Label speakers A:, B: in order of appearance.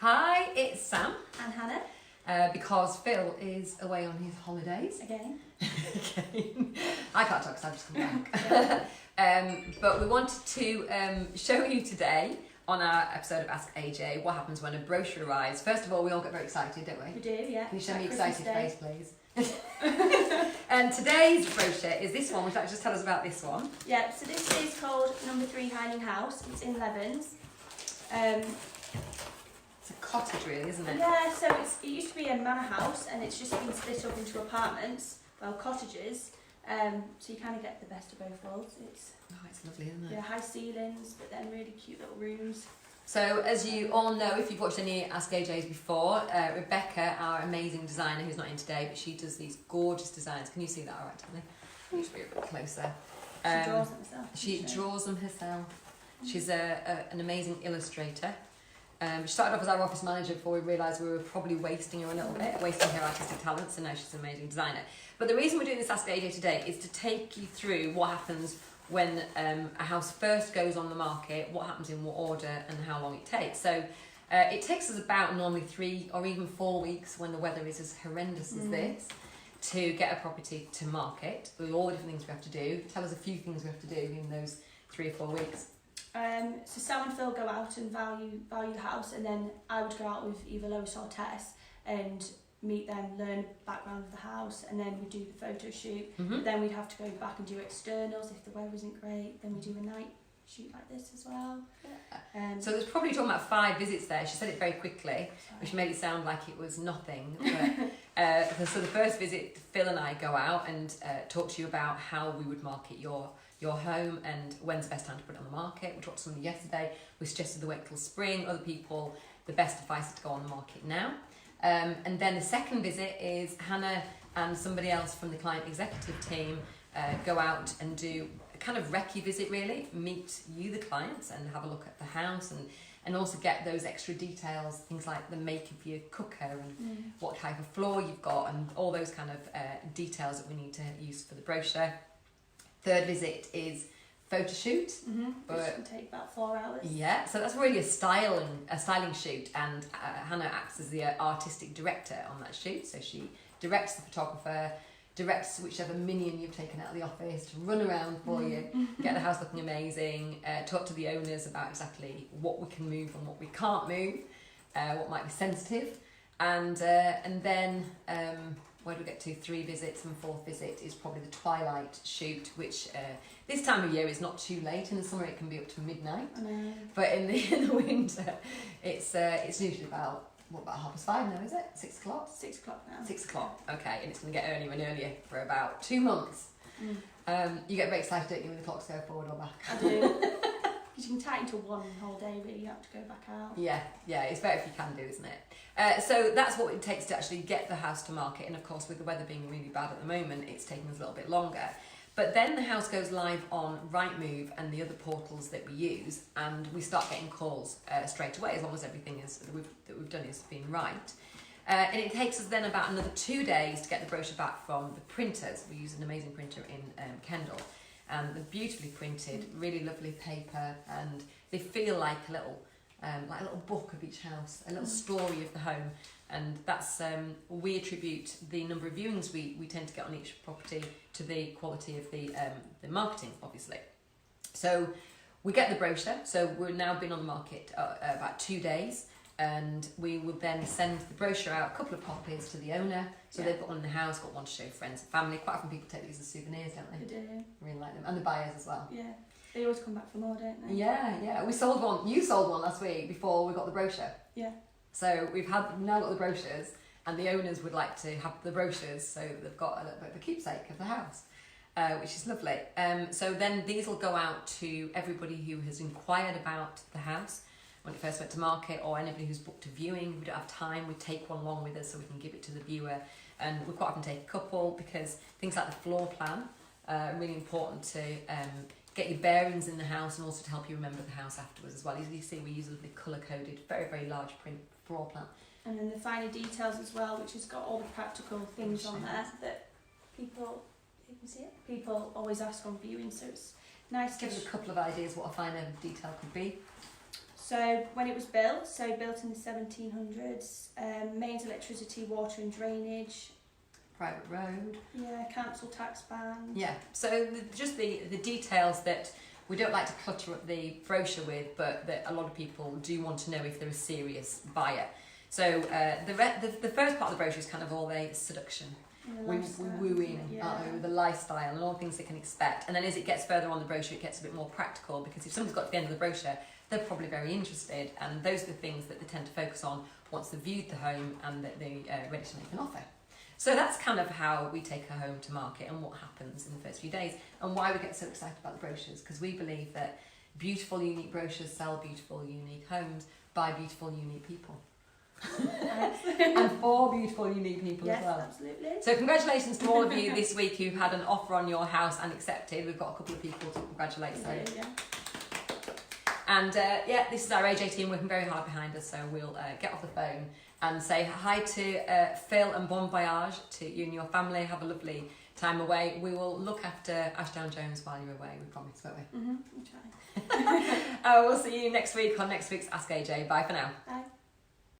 A: Hi, it's Sam.
B: And Hannah.
A: Because Phil is away on his holidays.
B: Again.
A: I can't talk because I've just come back. But we wanted to show you today on our episode of Ask AJ what happens when a brochure arrives. First of all, we all get very excited, don't we?
B: We do, yeah.
A: Can you show me excited face, please? And today's brochure is this one. Would you like to just tell us about this one?
B: Yeah, so this is called Number 3 Hiding House. It's in Levens.
A: It's a cottage, really, isn't it?
B: Yeah, so it used to be a manor house and it's just been split up into apartments, well, cottages. So you kind of get the best of both worlds. It's
A: lovely, isn't it?
B: Yeah, high ceilings, but then really cute little rooms.
A: So, as you all know, if you've watched any Ask AJs before, Rebecca, our amazing designer, who's not in today, but she does these gorgeous designs. Can you see that all right, Tony? Can you just be a bit closer?
B: She draws them herself.
A: She draws them herself. She's an amazing illustrator. She started off as our office manager before we realised we were probably wasting her a little bit, wasting her artistic talents, and now she's an amazing designer. But the reason we're doing this Ask AJ today is to take you through what happens when a house first goes on the market, what happens in what order and how long it takes. So it takes us about normally 3 or even 4 weeks when the weather is as horrendous as this to get a property to market with all the different things we have to do. Tell us a few things we have to do in those 3 or 4 weeks.
B: So Sam and Phil go out and value the house, and then I would go out with either Lois or Tess and meet them, learn the background of the house, and then we do the photo shoot. Then we'd have to go back and do externals if the weather isn't great. Then we do a night shoot like this as well.
A: So there's probably talking about 5 visits there. She said it very quickly, which made it sound like it was nothing. But, so the first visit, Phil and I go out and talk to you about how we would market your home and when's the best time to put it on the market. We talked to somebody yesterday. We suggested the wait till spring. Other people, the best advice is to go on the market now. And then the second visit is Hannah and somebody else from the client executive team go out and do a kind of recce visit, really, meet you, the clients, and have a look at the house and also get those extra details, things like the make of your cooker and what type of floor you've got and all those kind of details that we need to use for the brochure. Third visit is photo shoot,
B: which can take about 4 hours.
A: Yeah, so that's really a styling shoot, and Hannah acts as the artistic director on that shoot. So she directs the photographer, directs whichever minion you've taken out of the office to run around for you, get the house looking amazing, talk to the owners about exactly what we can move and what we can't move, what might be sensitive, and then where do we get to? 3 visits, and 4th visit is probably the twilight shoot, which this time of year is not too late. In the summer it can be up to midnight, but in the winter it's usually about 5:30 now, is it? 6 o'clock?
B: 6 o'clock now.
A: 6 o'clock, okay, and it's going to get earlier and earlier for about 2 months. You get very excited, don't you, when the clocks go forward or back?
B: I do. Because you can tie it into one whole day, really. You have to go back out.
A: Yeah, it's better if you can do, isn't it? So that's what it takes to actually get the house to market. And of course, with the weather being really bad at the moment, it's taking us a little bit longer. But then the house goes live on Rightmove and the other portals that we use, and we start getting calls straight away, as long as everything that we've done has been right. And it takes us then about another 2 days to get the brochure back from the printers. We use an amazing printer in Kendal. And they're beautifully printed, really lovely paper, and they feel like a little book of each house, a little story of the home. And that's we attribute the number of viewings we tend to get on each property to the quality of the marketing, obviously. So we get the brochure. So we've now been on the market about 2 days. And we will then send the brochure out, a couple of copies to the owner. So they've got one in the house, got one to show friends and family. Quite often people take these as souvenirs, don't they?
B: They do.
A: Really like them. And the buyers as well.
B: Yeah. They always come back for more, don't they?
A: Yeah. We sold one. You sold one last week before we got the brochure.
B: Yeah.
A: So we've now got the brochures, and the owners would like to have the brochures, so they've got a little bit of a keepsake of the house, which is lovely. So then these will go out to everybody who has inquired about the house when it first went to market, or anybody who's booked a viewing. We don't have time, we take one along with us so we can give it to the viewer, and we quite often take a couple because things like the floor plan are really important to get your bearings in the house and also to help you remember the house afterwards as well. As you see, we use a lovely colour-coded, very, very large print floor plan.
B: And then the finer details as well, which has got all the practical things on there that people always ask on viewing, so it's nice to...
A: Give us a couple of ideas what a finer detail could be.
B: So when it was built, built in the 1700s, mains, electricity, water and drainage.
A: Private road.
B: Yeah, council tax band.
A: Yeah, so just the details that we don't like to clutter up the brochure with, but that a lot of people do want to know if they're a serious buyer. So the first part of the brochure is kind of all the seduction. We woo in the lifestyle and all the things they can expect. And then as it gets further on the brochure, it gets a bit more practical, because if someone's got to the end of the brochure, they're probably very interested, and those are the things that they tend to focus on once they've viewed the home and that they're ready to make an offer. So that's kind of how we take a home to market and what happens in the first few days, and why we get so excited about the brochures, because we believe that beautiful, unique brochures sell beautiful, unique homes by beautiful, unique people. And for beautiful, unique people as well.
B: Absolutely.
A: So congratulations to all of you this week who've had an offer on your house and accepted. We've got a couple of people to congratulate. So.
B: Yeah.
A: And this is our AJ team working very hard behind us, so we'll get off the phone and say hi to Phil and bon voyage to you and your family. Have a lovely time away. We will look after Ashdown Jones while you're away, we promise, won't we?
B: We'll try.
A: We'll see you next week on next week's Ask AJ. Bye for now.
B: Bye.